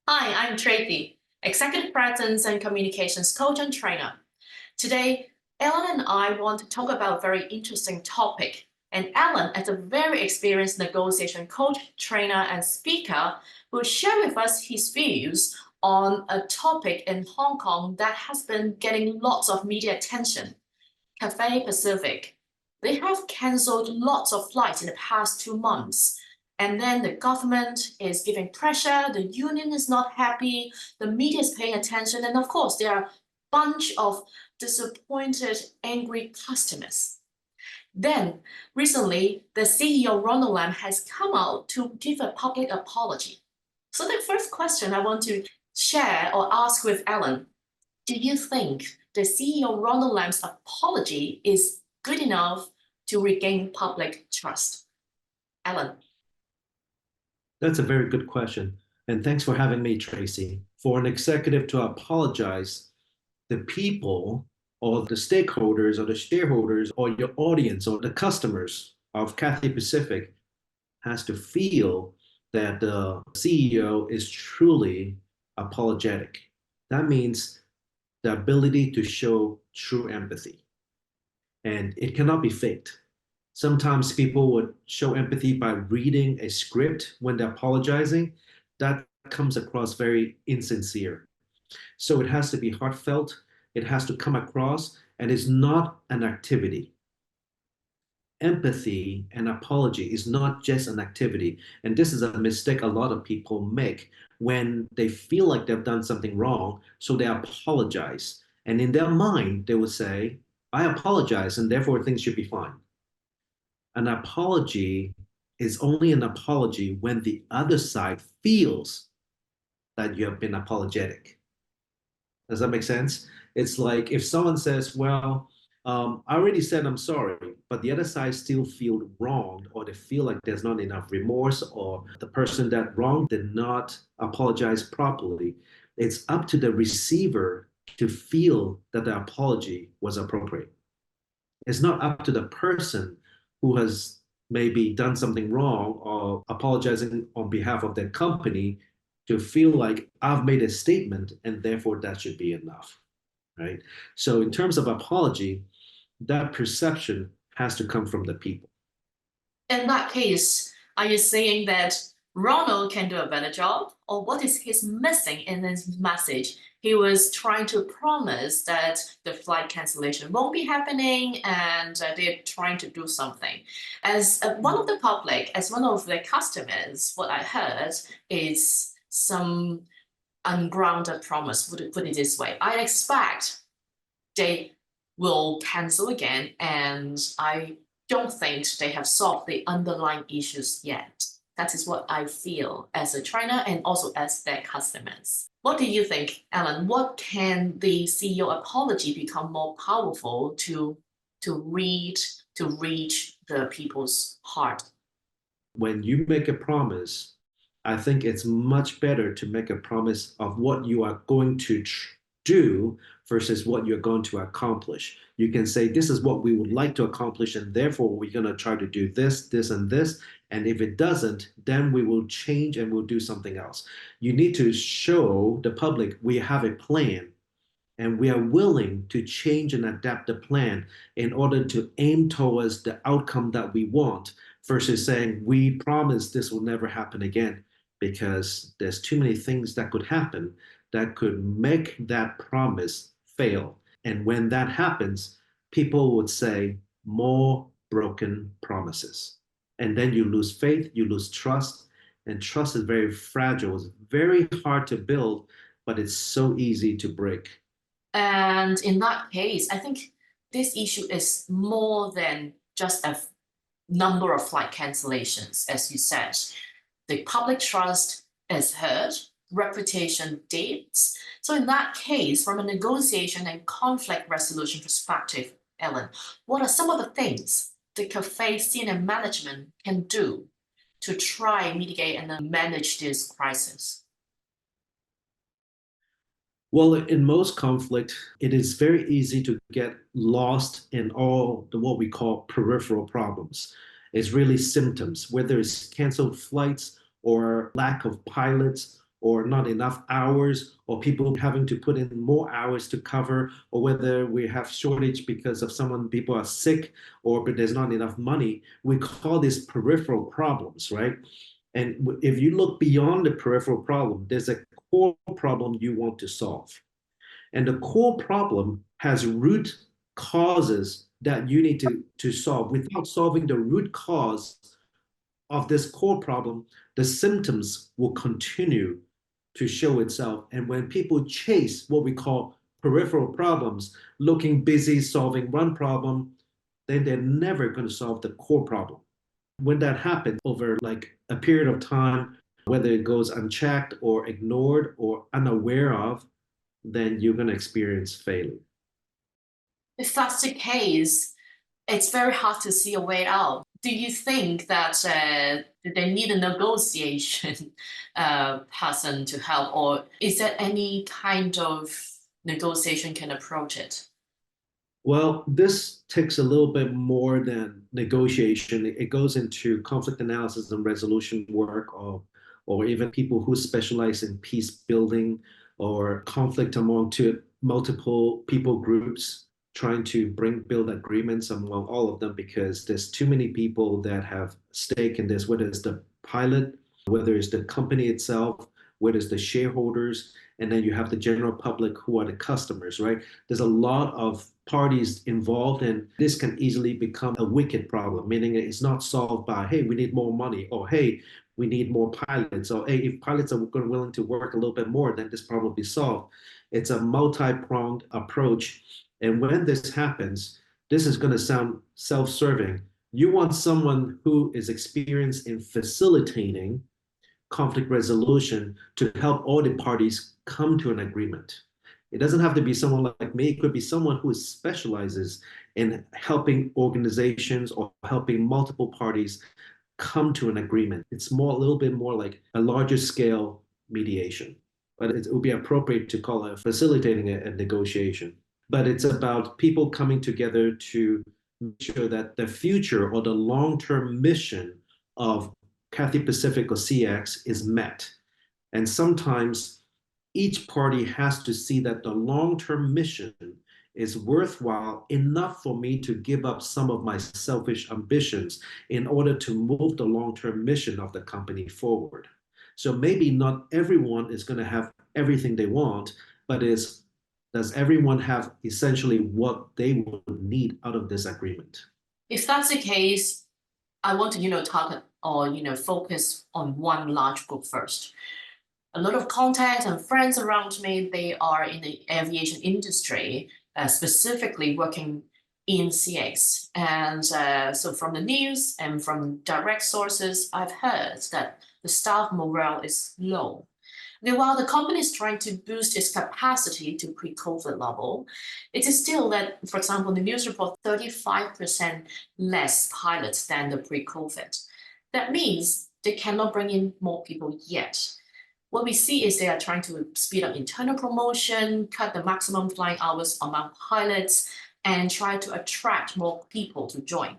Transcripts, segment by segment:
Hi, I'm Tracy, Executive Presence and Communications Coach and Trainer. Today, Ellen and I want to talk about a very interesting topic. And Ellen, as a very experienced negotiation coach, trainer, and speaker, will share with us his views on a topic in Hong Kong that has been getting lots of media attention. Cathay Pacific. They have cancelled lots of flights in the past 2 months. And then the government is giving pressure, the union is not happy, the media is paying attention, and of course, there are a bunch of disappointed, angry customers. Then, recently, the CEO Ronald Lam has come out to give a public apology. So the first question I want to share or ask with Ellen, do you think the CEO Ronald Lam's apology is good enough to regain public trust? Ellen. That's a very good question. And thanks for having me, Tracy. For an executive to apologize, the people or the stakeholders or the shareholders or your audience or the customers of Cathay Pacific has to feel that the CEO is truly apologetic. That means the ability to show true empathy. And it cannot be faked. Sometimes people would show empathy by reading a script when they're apologizing. That comes across very insincere. So it has to be heartfelt, it has to come across, and it's not an activity. Empathy and apology is not just an activity. And this is a mistake a lot of people make when they feel like they've done something wrong, so they apologize. And in their mind, they will say, I apologize, and therefore things should be fine. An apology is only an apology when the other side feels that you have been apologetic. Does that make sense? It's like if someone says, well, I already said I'm sorry, but the other side still feel wronged, or they feel like there's not enough remorse, or the person that wronged did not apologize properly. It's up to the receiver to feel that the apology was appropriate. It's not up to the person who has maybe done something wrong or apologizing on behalf of their company to feel like I've made a statement and therefore that should be enough, right? So in terms of apology, that perception has to come from the people. In that case, are you saying that Ronald can do a better job? Or what is his missing in his message? He was trying to promise that the flight cancellation won't be happening and they're trying to do something. As one of the public, as one of the customers, what I heard is some ungrounded promise, put it this way. I expect they will cancel again, and I don't think they have solved the underlying issues yet. That is what I feel as a trainer and also as their customers. What do you think, Ellen? What can the CEO apology become more powerful to reach the people's heart? When you make a promise, I think it's much better to make a promise of what you are going to do versus what you're going to accomplish. You can say, this is what we would like to accomplish, and therefore we're going to try to do this, this, and this. And if it doesn't, then we will change and we'll do something else. You need to show the public we have a plan and we are willing to change and adapt the plan in order to aim towards the outcome that we want versus saying, we promise this will never happen again, because there's too many things that could happen that could make that promise fail. And when that happens, people would say more broken promises. And then you lose faith, you lose trust, and trust is very fragile. It's very hard to build, but it's so easy to break. And in that case, I think this issue is more than just a number of flight cancellations, as you said. The public trust is hurt, reputation dips. So in that case, from a negotiation and conflict resolution perspective, Ellen, what are some of the things the Cathay senior management can do to try, mitigate, and manage this crisis? Well, in most conflict, it is very easy to get lost in all the what we call peripheral problems. It's really symptoms, whether it's canceled flights or lack of pilots or not enough hours, or people having to put in more hours to cover, or whether we have shortage because of people are sick, or but there's not enough money. We call these peripheral problems, right? And if you look beyond the peripheral problem, there's a core problem you want to solve. And the core problem has root causes that you need to solve. Without solving the root cause of this core problem, the symptoms will continue to show itself. And when people chase what we call peripheral problems, looking busy solving one problem, then they're never going to solve the core problem. When that happens over like a period of time, whether it goes unchecked or ignored or unaware of, then you're going to experience failure. If that's the case, it's very hard to see a way out. Do you think that they need a negotiation person to help, or is there any kind of negotiation can approach it? Well, this takes a little bit more than negotiation. It goes into conflict analysis and resolution work, or even people who specialize in peace building or conflict among multiple people groups, trying to build agreements among all of them, because there's too many people that have stake in this, whether it's the pilot, whether it's the company itself, whether it's the shareholders, and then you have the general public who are the customers, right? There's a lot of parties involved, and this can easily become a wicked problem, meaning it's not solved by, hey, we need more money, or hey, we need more pilots, or hey, if pilots are willing to work a little bit more, then this problem will be solved. It's a multi-pronged approach. And when this happens, this is going to sound self-serving. You want someone who is experienced in facilitating conflict resolution to help all the parties come to an agreement. It doesn't have to be someone like me. It could be someone who specializes in helping organizations or helping multiple parties come to an agreement. It's a little bit more like a larger scale mediation, but it would be appropriate to call it facilitating a negotiation. But it's about people coming together to make sure that the future or the long-term mission of Cathay Pacific or CX is met. And sometimes each party has to see that the long-term mission is worthwhile enough for me to give up some of my selfish ambitions in order to move the long-term mission of the company forward. So maybe not everyone is going to have everything they want, but does everyone have essentially what they would need out of this agreement? If that's the case, I want to, target or, focus on one large group first. A lot of contacts and friends around me, they are in the aviation industry, specifically working in CX. And so from the news and from direct sources, I've heard that the staff morale is low. Now, while the company is trying to boost its capacity to pre-COVID level, it is still that, for example, the news report 35% less pilots than the pre-COVID. That means they cannot bring in more people yet. What we see is they are trying to speed up internal promotion, cut the maximum flying hours among pilots, and try to attract more people to join.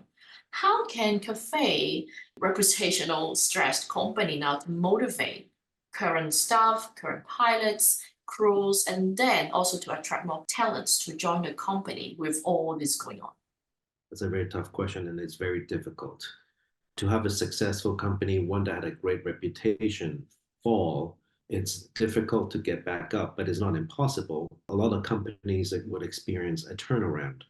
How can Cathay, reputational stressed company, now to motivate current staff, current pilots, crews, and then also to attract more talents to join the company with all this going on? That's a very tough question, and it's very difficult. To have a successful company, one that had a great reputation, fall, it's difficult to get back up, but it's not impossible. A lot of companies that would experience a turnaround.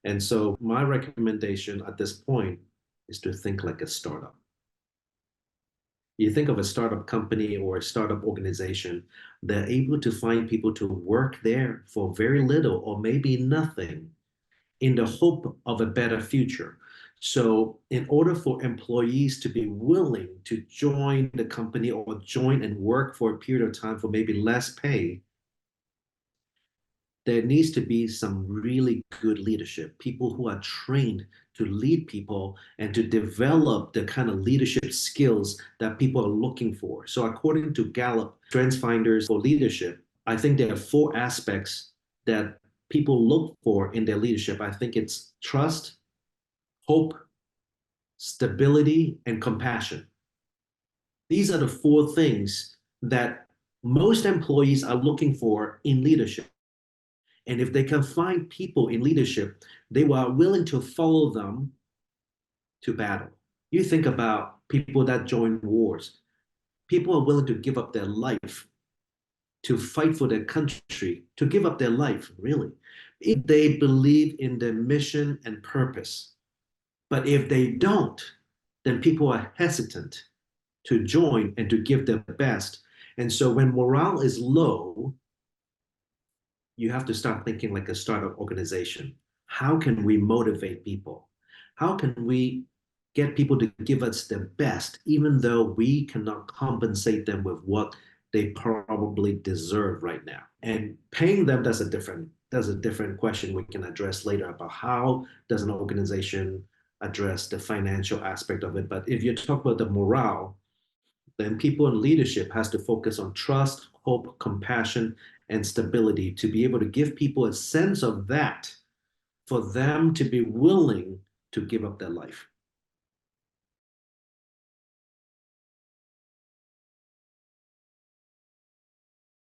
And so my recommendation at this point is to think like a startup. You think of a startup company or a startup organization, they're able to find people to work there for very little or maybe nothing in the hope of a better future. So in order for employees to be willing to join the company or join and work for a period of time for maybe less pay, there needs to be some really good leadership, people who are trained to lead people and to develop the kind of leadership skills that people are looking for. So according to Gallup Strengths Finders for Leadership, I think there are 4 aspects that people look for in their leadership. I think it's trust, hope, stability, and compassion. These are the 4 things that most employees are looking for in leadership. And if they can find people in leadership, they are willing to follow them to battle. You think about people that join wars. People are willing to give up their life to fight for their country, to give up their life, really, if they believe in their mission and purpose. But if they don't, then people are hesitant to join and to give their best. And so when morale is low, you have to start thinking like a startup organization. How can we motivate people? How can we get people to give us their best, even though we cannot compensate them with what they probably deserve right now? And paying them, that's a different question we can address later about how does an organization address the financial aspect of it. But if you talk about the morale, then people in leadership has to focus on trust, hope, compassion, and stability to be able to give people a sense of that for them to be willing to give up their life.